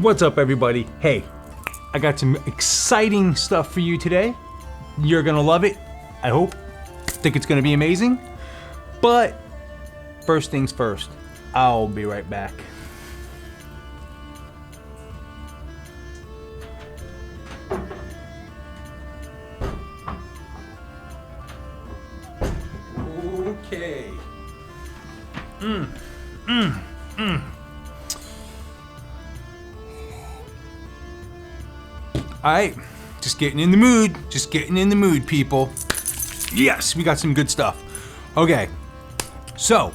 What's up, everybody? Hey, I got some exciting stuff for you today. You're gonna love it, I hope. Think it's gonna be amazing. But first things first, I'll be right back. Okay. Alright, just getting in the mood, people. Yes, we got some good stuff. Okay, so,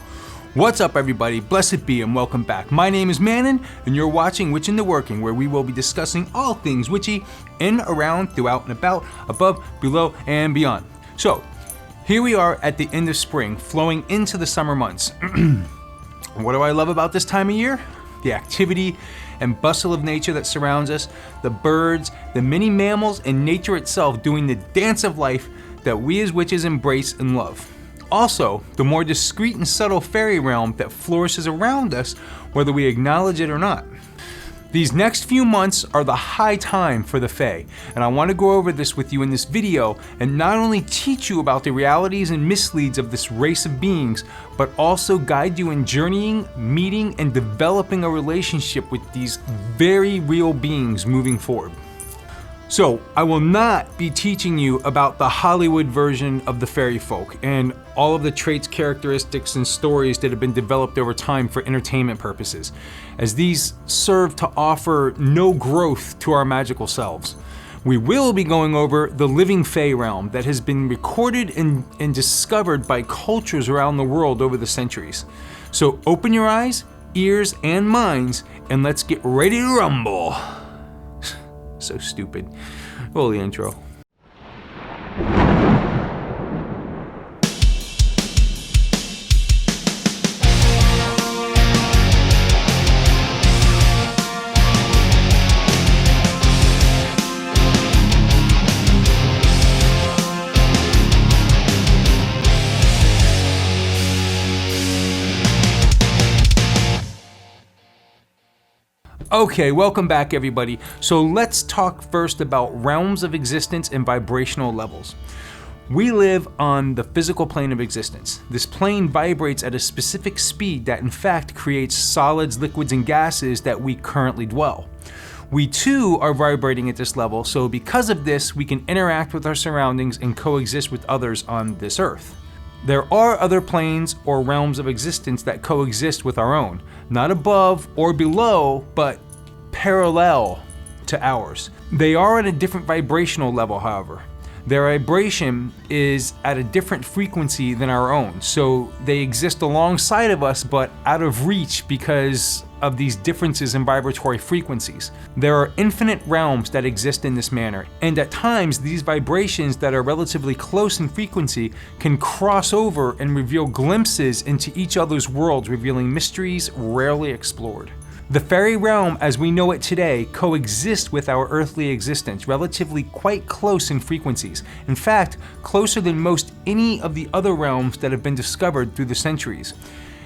what's up, everybody? Blessed be and welcome back. My name is Mannun, and you're watching Witch in the Working, where we will be discussing all things witchy in, around, throughout, and about, above, below, and beyond. So, here we are at the end of spring, flowing into the summer months. What do I love about this time of year? The activity and bustle of nature that surrounds us, the birds, the many mammals, and nature itself doing the dance of life that we as witches embrace and love. Also, the more discreet and subtle fairy realm that flourishes around us, whether we acknowledge it or not. These next few months are the high time for the Fae, and I want to go over this with you in this video and not only teach you about the realities and misleads of this race of beings, but also guide you in journeying, meeting, and developing a relationship with these very real beings moving forward. So, I will not be teaching you about the Hollywood version of the fairy folk and all of the traits, characteristics, and stories that have been developed over time for entertainment purposes, as these serve to offer no growth to our magical selves. We will be going over the living Faery Realm that has been recorded and discovered by cultures around the world over the centuries. So open your eyes, ears, and minds, and let's get ready to rumble. So stupid. Roll the intro. Okay, welcome back, everybody. So let's talk first about realms of existence and vibrational levels. We live on the physical plane of existence. This plane vibrates at a specific speed that in fact creates solids, liquids, and gases that we currently dwell. We too are vibrating at this level, so because of this, we can interact with our surroundings and coexist with others on this earth. There are other planes or realms of existence that coexist with our own, not above or below, but parallel to ours. They are at a different vibrational level, however. Their vibration is at a different frequency than our own, so they exist alongside of us but out of reach because of these differences in vibratory frequencies. There are infinite realms that exist in this manner, and at times these vibrations that are relatively close in frequency can cross over and reveal glimpses into each other's worlds, revealing mysteries rarely explored. The Faery Realm as we know it today coexists with our earthly existence, relatively quite close in frequencies. In fact, closer than most any of the other realms that have been discovered through the centuries.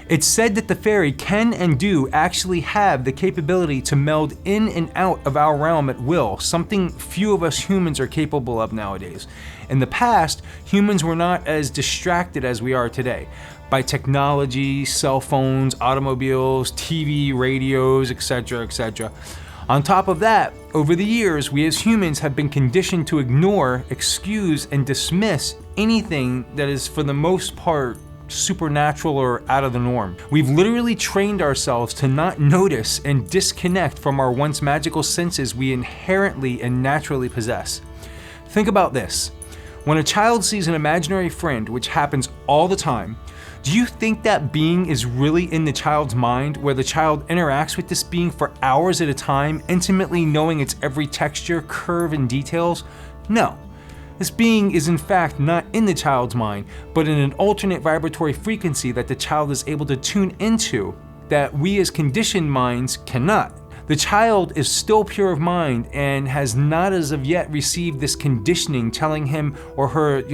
It's said that the Faery can and do actually have the capability to meld in and out of our realm at will, something few of us humans are capable of nowadays. In the past, humans were not as distracted as we are today by technology, cell phones, automobiles, TV, radios, etc., etc. On top of that, over the years, we as humans have been conditioned to ignore, excuse, and dismiss anything that is for the most part supernatural or out of the norm. We've literally trained ourselves to not notice and disconnect from our once magical senses we inherently and naturally possess. Think about this. When a child sees an imaginary friend, which happens all the time, do you think that being is really in the child's mind, where the child interacts with this being for hours at a time, intimately knowing its every texture, curve, and details? No. This being is in fact not in the child's mind, but in an alternate vibratory frequency that the child is able to tune into that we as conditioned minds cannot. The child is still pure of mind and has not as of yet received this conditioning telling him or her,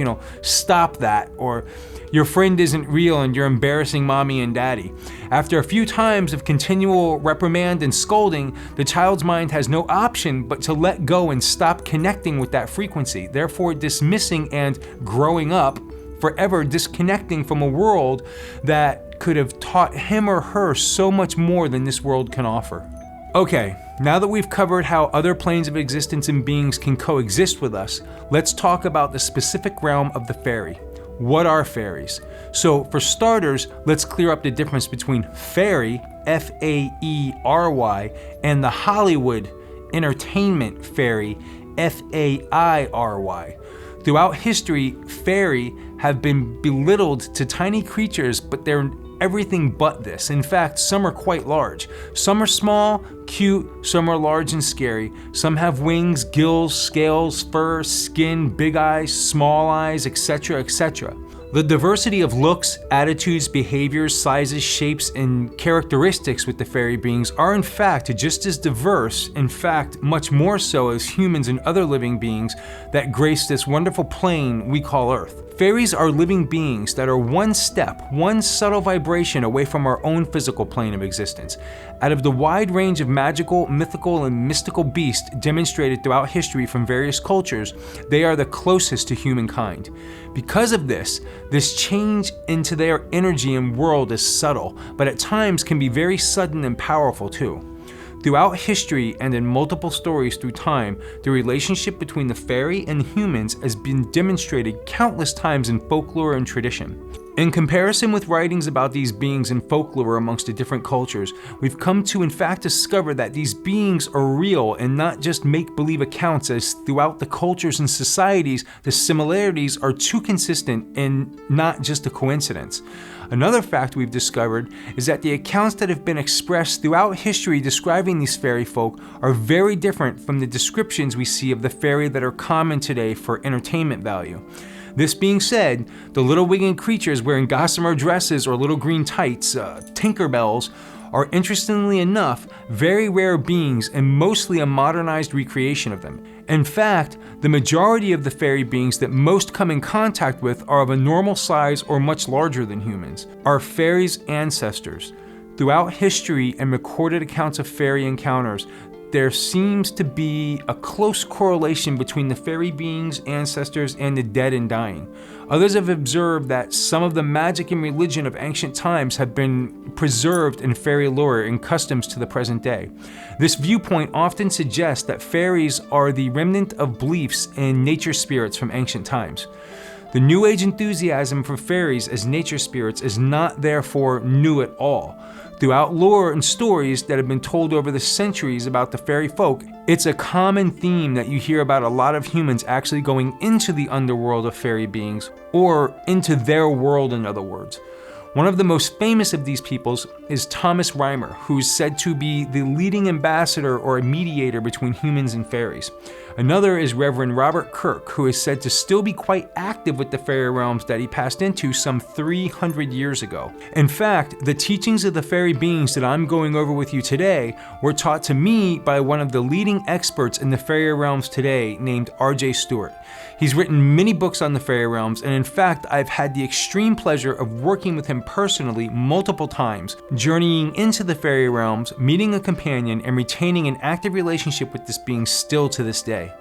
stop that, or your friend isn't real and you're embarrassing mommy and daddy. After a few times of continual reprimand and scolding, the child's mind has no option but to let go and stop connecting with that frequency, therefore dismissing and growing up, forever disconnecting from a world that could have taught him or her so much more than this world can offer. Okay, now that we've covered how other planes of existence and beings can coexist with us, let's talk about the specific realm of the fairy. What are fairies? So for starters, let's clear up the difference between fairy, F-A-E-R-Y, and the Hollywood entertainment fairy, F-A-I-R-Y. Throughout history, fairy have been belittled to tiny creatures, but they're everything but this. In fact, some are quite large. Some are small, cute, some are large and scary. Some have wings, gills, scales, fur, skin, big eyes, small eyes, etc., etc. The diversity of looks, attitudes, behaviors, sizes, shapes, and characteristics with the fairy beings are in fact just as diverse, in fact much more so as humans and other living beings that grace this wonderful plane we call Earth. Fairies are living beings that are one step, one subtle vibration away from our own physical plane of existence. Out of the wide range of magical, mythical, and mystical beasts demonstrated throughout history from various cultures, they are the closest to humankind. Because of this change into their energy and world is subtle, but at times can be very sudden and powerful too. Throughout history and in multiple stories through time, the relationship between the fairy and humans has been demonstrated countless times in folklore and tradition. In comparison with writings about these beings in folklore amongst the different cultures, we've come to in fact discover that these beings are real and not just make-believe accounts, as throughout the cultures and societies, the similarities are too consistent and not just a coincidence. Another fact we've discovered is that the accounts that have been expressed throughout history describing these fairy folk are very different from the descriptions we see of the fairy that are common today for entertainment value. This being said, the little winged creatures wearing gossamer dresses or little green tights, Tinkerbells, are interestingly enough very rare beings and mostly a modernized recreation of them. In fact, the majority of the fairy beings that most come in contact with are of a normal size or much larger than humans, are fairies' ancestors. Throughout history and recorded accounts of fairy encounters, there seems to be a close correlation between the fairy beings' ancestors and the dead and dying. Others have observed that some of the magic and religion of ancient times have been preserved in fairy lore and customs to the present day. This viewpoint often suggests that fairies are the remnant of beliefs in nature spirits from ancient times. The New Age enthusiasm for fairies as nature spirits is not therefore new at all. Throughout lore and stories that have been told over the centuries about the fairy folk, it's a common theme that you hear about a lot of humans actually going into the underworld of fairy beings, or into their world in other words. One of the most famous of these peoples is Thomas Reimer, who's said to be the leading ambassador or a mediator between humans and fairies. Another is Reverend Robert Kirk, who is said to still be quite active with the fairy realms that he passed into some 300 years ago. In fact, the teachings of the fairy beings that I'm going over with you today were taught to me by one of the leading experts in the fairy realms today named R.J. Stewart. He's written many books on the fairy realms, and in fact, I've had the extreme pleasure of working with him personally multiple times, journeying into the fairy realms, meeting a companion, and retaining an active relationship with this being still to this day.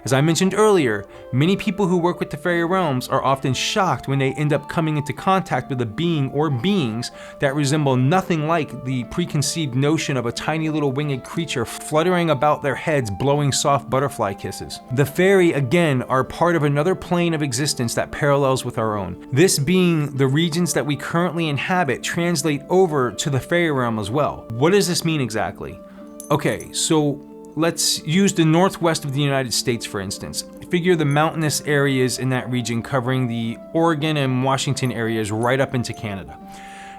As I mentioned earlier, many people who work with the fairy realms are often shocked when they end up coming into contact with a being or beings that resemble nothing like the preconceived notion of a tiny little winged creature fluttering about their heads blowing soft butterfly kisses. The fairy, again, are part of another plane of existence that parallels with our own. This being the regions that we currently inhabit translate over to the fairy realm as well. What does this mean exactly? Okay, so let's use the northwest of the United States for instance. Figure the mountainous areas in that region covering the Oregon and Washington areas right up into Canada.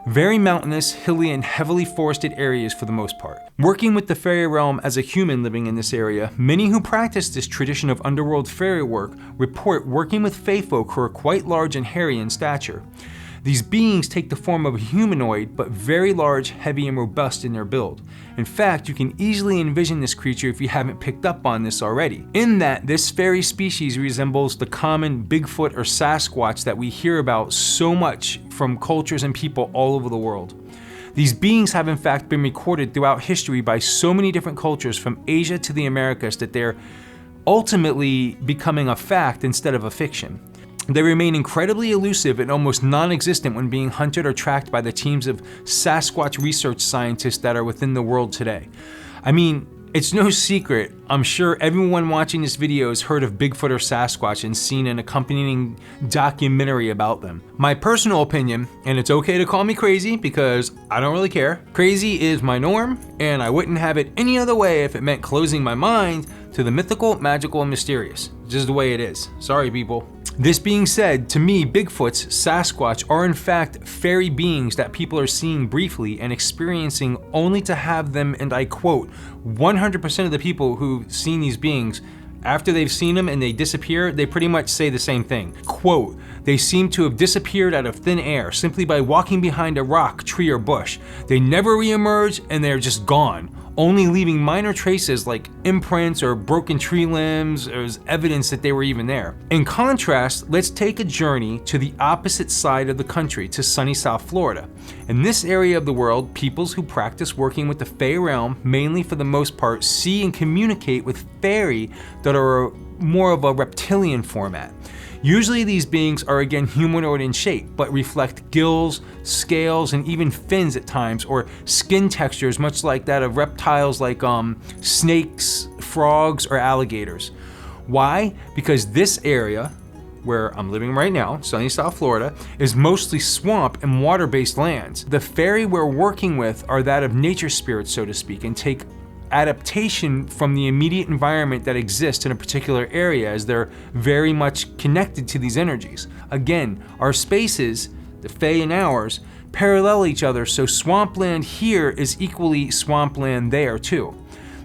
Very mountainous, hilly, and heavily forested areas for the most part. Working with the fairy realm as a human living in this area, many who practice this tradition of underworld fairy work report working with fae folk who are quite large and hairy in stature. These beings take the form of a humanoid, but very large, heavy, and robust in their build. In fact, you can easily envision this creature if you haven't picked up on this already, in that this fairy species resembles the common Bigfoot or Sasquatch that we hear about so much from cultures and people all over the world. These beings have in fact been recorded throughout history by so many different cultures from Asia to the Americas that they're ultimately becoming a fact instead of a fiction. They remain incredibly elusive and almost non-existent when being hunted or tracked by the teams of Sasquatch research scientists that are within the world today. I mean, it's no secret, I'm sure everyone watching this video has heard of Bigfoot or Sasquatch and seen an accompanying documentary about them. My personal opinion, and it's okay to call me crazy because I don't really care, crazy is my norm, and I wouldn't have it any other way if it meant closing my mind to the mythical, magical, and mysterious. Just the way it is. Sorry, people. This being said, to me, Bigfoots, Sasquatch, are in fact fairy beings that people are seeing briefly and experiencing only to have them, and I quote, 100% of the people who've seen these beings, after they've seen them and they disappear, they pretty much say the same thing. Quote, they seem to have disappeared out of thin air simply by walking behind a rock, tree, or bush. They never reemerge and they're just gone, only leaving minor traces like imprints or broken tree limbs as evidence that they were even there. In contrast, let's take a journey to the opposite side of the country, to sunny South Florida. In this area of the world, peoples who practice working with the Faery Realm, mainly for the most part, see and communicate with fairy that are more of a reptilian format. Usually these beings are again humanoid in shape, but reflect gills, scales, and even fins at times, or skin textures much like that of reptiles like snakes, frogs, or alligators. Why? Because this area, where I'm living right now, sunny South Florida, is mostly swamp and water-based lands. The fairy we're working with are that of nature spirits, so to speak, and take adaptation from the immediate environment that exists in a particular area, as they're very much connected to these energies. Again, our spaces, the Fae and ours, parallel each other, so swampland here is equally swampland there too.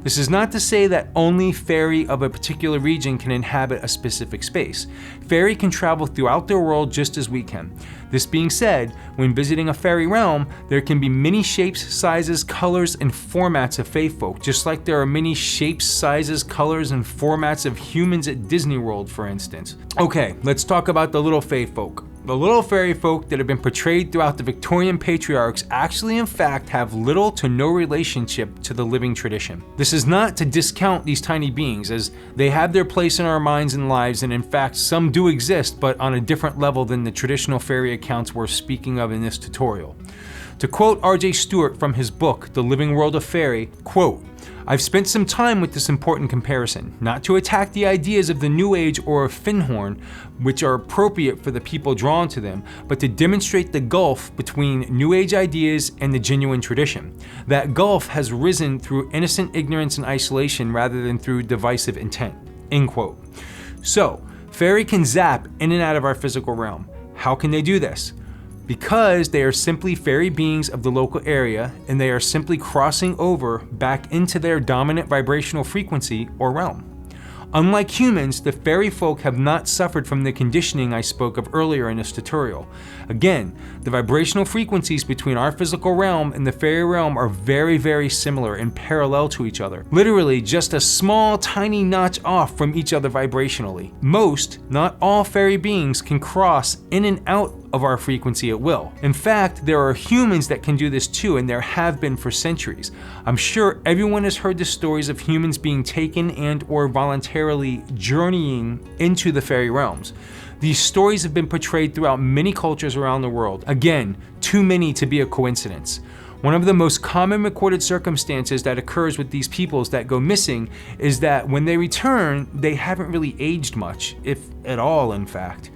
This is not to say that only fairy of a particular region can inhabit a specific space. Fairy can travel throughout the world just as we can. This being said, when visiting a fairy realm, there can be many shapes, sizes, colors, and formats of fae folk, just like there are many shapes, sizes, colors, and formats of humans at Disney World, for instance. Okay, let's talk about the little fae folk. The little fairy folk that have been portrayed throughout the Victorian patriarchs actually in fact have little to no relationship to the living tradition. This is not to discount these tiny beings, as they have their place in our minds and lives, and in fact some do exist, but on a different level than the traditional fairy accounts we're speaking of in this tutorial. To quote R.J. Stewart from his book, The Living World of Fairy, quote, I've spent some time with this important comparison, not to attack the ideas of the New Age or of Finhorn, which are appropriate for the people drawn to them, but to demonstrate the gulf between New Age ideas and the genuine tradition. That gulf has risen through innocent ignorance and isolation rather than through divisive intent, end quote. So, fairy can zap in and out of our physical realm. How can they do this? Because they are simply fairy beings of the local area, and they are simply crossing over back into their dominant vibrational frequency or realm. Unlike humans, the fairy folk have not suffered from the conditioning I spoke of earlier in this tutorial. Again, the vibrational frequencies between our physical realm and the fairy realm are very, very similar and parallel to each other. Literally just a small, tiny notch off from each other vibrationally. Most, not all fairy beings can cross in and out of our frequency at will. In fact, there are humans that can do this too, and there have been for centuries. I'm sure everyone has heard the stories of humans being taken and or voluntarily journeying into the fairy realms. These stories have been portrayed throughout many cultures around the world. Again, too many to be a coincidence. One of the most common recorded circumstances that occurs with these peoples that go missing is that when they return, they haven't really aged much, if at all, in fact.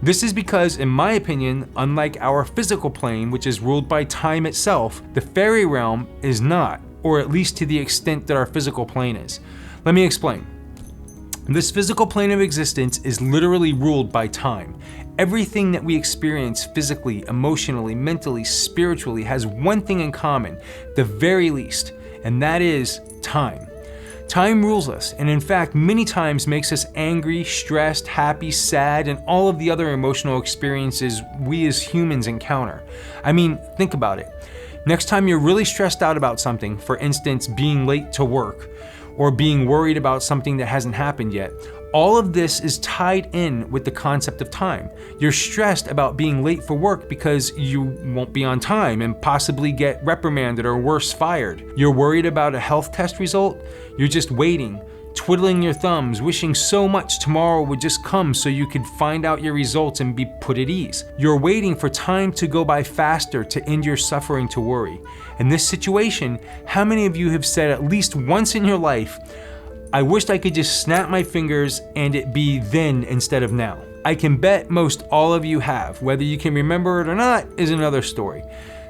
This is because, in my opinion, unlike our physical plane, which is ruled by time itself, the fairy realm is not, or at least to the extent that our physical plane is. Let me explain. This physical plane of existence is literally ruled by time. Everything that we experience physically, emotionally, mentally, spiritually has one thing in common, the very least, and that is time. Time rules us, and in fact, many times makes us angry, stressed, happy, sad, and all of the other emotional experiences we as humans encounter. I mean, think about it. Next time you're really stressed out about something, for instance, being late to work, or being worried about something that hasn't happened yet, all of this is tied in with the concept of time. You're stressed about being late for work because you won't be on time and possibly get reprimanded or worse, fired. You're worried about a health test result? You're just waiting, twiddling your thumbs, wishing so much tomorrow would just come so you could find out your results and be put at ease. You're waiting for time to go by faster to end your suffering to worry. In this situation, how many of you have said at least once in your life, I wished I could just snap my fingers and it be then instead of now? I can bet most all of you have. Whether you can remember it or not is another story.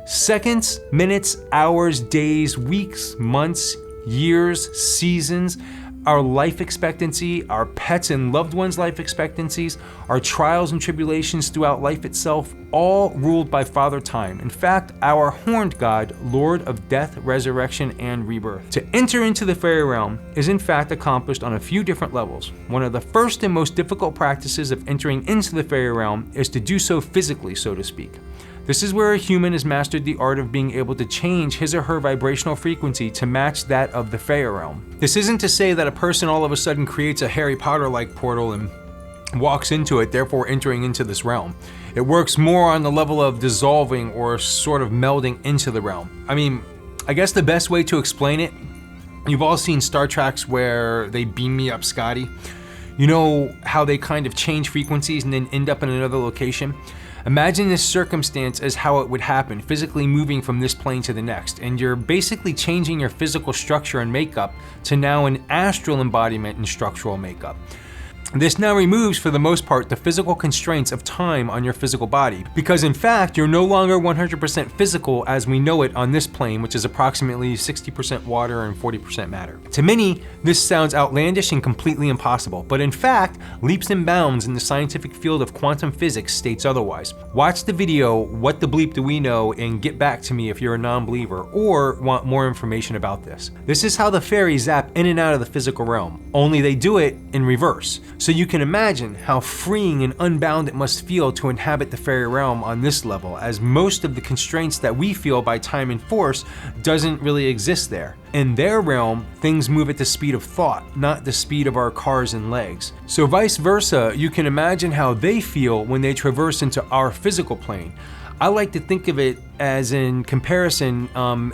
Seconds, minutes, hours, days, weeks, months, years, seasons, our life expectancy, our pets and loved ones' life expectancies, our trials and tribulations throughout life itself, all ruled by Father Time. In fact, our horned god, Lord of death, resurrection, and rebirth. To enter into the Faery Realm is in fact accomplished on a few different levels. One of the first and most difficult practices of entering into the Faery Realm is to do so physically, so to speak. This is where a human has mastered the art of being able to change his or her vibrational frequency to match that of the Faery Realm. This isn't to say that a person all of a sudden creates a Harry Potter-like portal and walks into it, therefore entering into this realm. It works more on the level of dissolving or sort of melding into the realm. I mean, I guess the best way to explain it, you've all seen Star Treks where they beam me up Scotty. You know how they kind of change frequencies and then end up in another location? Imagine this circumstance as how it would happen, physically moving from this plane to the next, and you're basically changing your physical structure and makeup to now an astral embodiment and structural makeup. This now removes, for the most part, the physical constraints of time on your physical body, because in fact, you're no longer 100% physical as we know it on this plane, which is approximately 60% water and 40% matter. To many, this sounds outlandish and completely impossible, but in fact, leaps and bounds in the scientific field of quantum physics states otherwise. Watch the video, What the Bleep Do We Know, and get back to me if you're a non-believer or want more information about this. This is how the fairies zap in and out of the physical realm, only they do it in reverse. So you can imagine how freeing and unbound it must feel to inhabit the Faery Realm on this level, as most of the constraints that we feel by time and force doesn't really exist there. In their realm, things move at the speed of thought, not the speed of our cars and legs. So vice versa, you can imagine how they feel when they traverse into our physical plane. I like to think of it as, in comparison,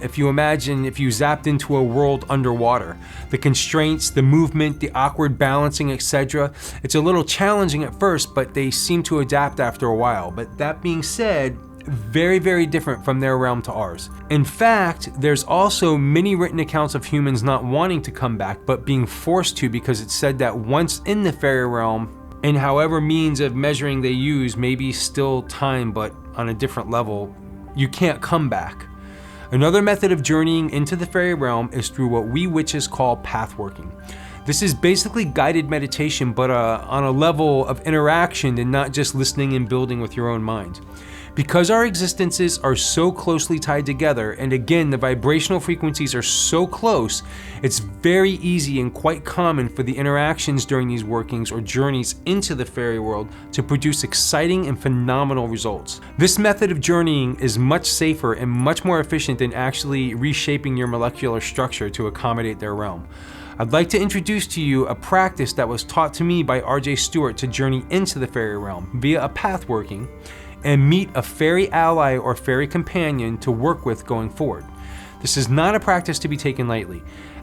if you zapped into a world underwater. The constraints, the movement, the awkward balancing, etc. It's a little challenging at first, but they seem to adapt after a while. But that being said, very, very different from their realm to ours. In fact, there's also many written accounts of humans not wanting to come back, but being forced to, because it's said that once in the Faery Realm, and however means of measuring they use, maybe still time, but on a different level, you can't come back. Another method of journeying into the Faery Realm is through what we witches call pathworking. This is basically guided meditation, but on a level of interaction and not just listening and building with your own mind. Because our existences are so closely tied together, and again, the vibrational frequencies are so close, it's very easy and quite common for the interactions during these workings or journeys into the fairy world to produce exciting and phenomenal results. This method of journeying is much safer and much more efficient than actually reshaping your molecular structure to accommodate their realm. I'd like to introduce to you a practice that was taught to me by R.J. Stewart to journey into the fairy realm via a pathworking and meet a fairy ally or fairy companion to work with going forward. This is not a practice to be taken lightly,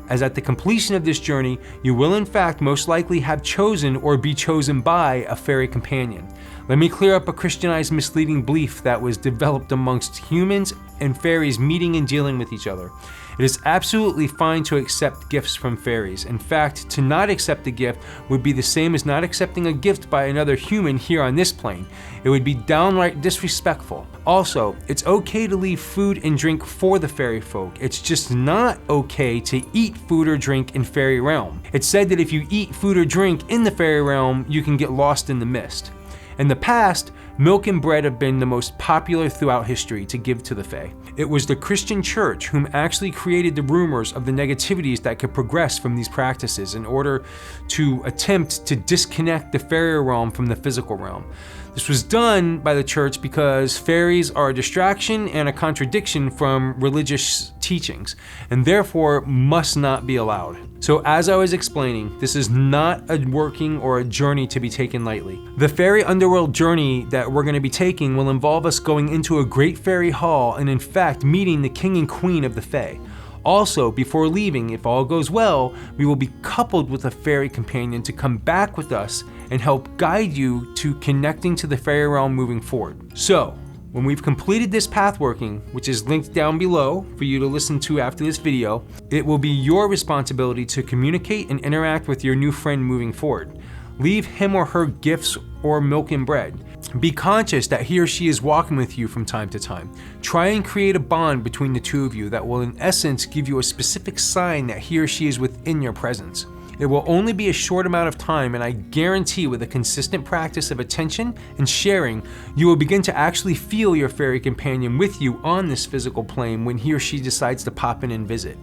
as at the completion of this journey, you will in fact most likely have chosen or be chosen by a fairy companion. Let me clear up a Christianized misleading belief that was developed amongst humans and fairies meeting and dealing with each other. It is absolutely fine to accept gifts from fairies. In fact, to not accept a gift would be the same as not accepting a gift by another human here on this plane. It would be downright disrespectful. Also, it's okay to leave food and drink for the fairy folk. It's just not okay to eat food or drink in Faery Realm. It's said that if you eat food or drink in the Fairy Realm, you can get lost in the mist. In the past, Milk and bread have been the most popular throughout history to give to the Fae. It was the Christian church whom actually created the rumors of the negativities that could progress from these practices in order to attempt to disconnect the fairy realm from the physical realm. This was done by the church because fairies are a distraction and a contradiction from religious teachings, and therefore must not be allowed. So as I was explaining, this is not a working or a journey to be taken lightly. The fairy underworld journey that we're going to be taking will involve us going into a great fairy hall and in fact meeting the king and queen of the Fae. Also, before leaving, if all goes well, we will be coupled with a fairy companion to come back with us and help guide you to connecting to the fairy realm moving forward. So, when we've completed this path working, which is linked down below for you to listen to after this video, it will be your responsibility to communicate and interact with your new friend moving forward. Leave him or her gifts or milk and bread. Be conscious that he or she is walking with you from time to time. Try and create a bond between the two of you that will in essence give you a specific sign that he or she is within your presence. It will only be a short amount of time, and I guarantee with a consistent practice of attention and sharing, you will begin to actually feel your fairy companion with you on this physical plane when he or she decides to pop in and visit.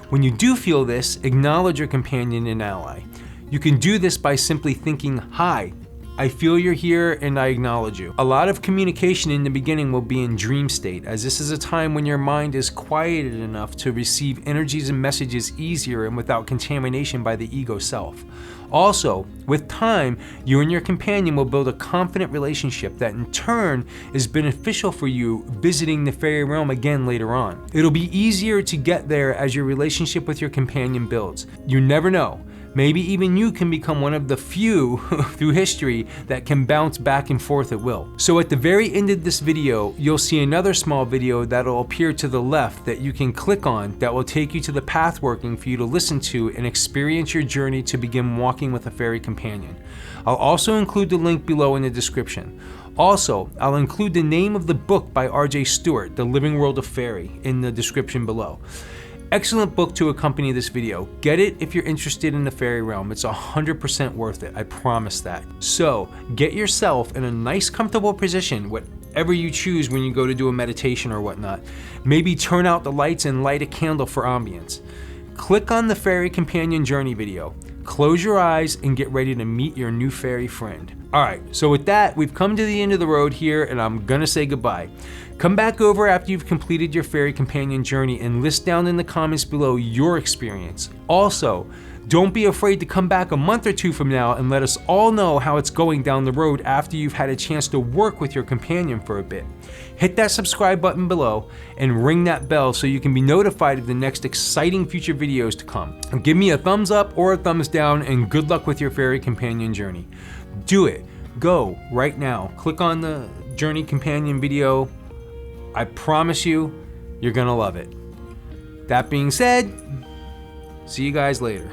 When you do feel this, acknowledge your companion and ally. You can do this by simply thinking, "Hi, I feel you're here and I acknowledge you." A lot of communication in the beginning will be in dream state, as this is a time when your mind is quieted enough to receive energies and messages easier and without contamination by the ego self. Also, with time, you and your companion will build a confident relationship that in turn is beneficial for you visiting the fairy realm again later on. It'll be easier to get there as your relationship with your companion builds. You never know. Maybe even you can become one of the few through history that can bounce back and forth at will. So at the very end of this video, you'll see another small video that'll appear to the left that you can click on that will take you to the path working for you to listen to and experience your journey to begin walking with a fairy companion. I'll also include the link below in the description. Also, I'll include the name of the book by R.J. Stewart, The Living World of Faery, in the description below. Excellent book to accompany this video. Get it if you're interested in the fairy realm. It's 100% worth it, I promise that. So, get yourself in a nice comfortable position, whatever you choose when you go to do a meditation or whatnot. Maybe turn out the lights and light a candle for ambience. Click on the Fairy Companion Journey video. Close your eyes and get ready to meet your new fairy friend. Alright, so with that, we've come to the end of the road here and I'm gonna say goodbye. Come back over after you've completed your fairy companion journey and list down in the comments below your experience. Also, don't be afraid to come back a month or two from now and let us all know how it's going down the road after you've had a chance to work with your companion for a bit. Hit that subscribe button below and ring that bell so you can be notified of the next exciting future videos to come. And give me a thumbs up or a thumbs down and good luck with your fairy companion journey. Do it. Go right now. Click on the journey companion video. I promise you, you're gonna love it. That being said, see you guys later.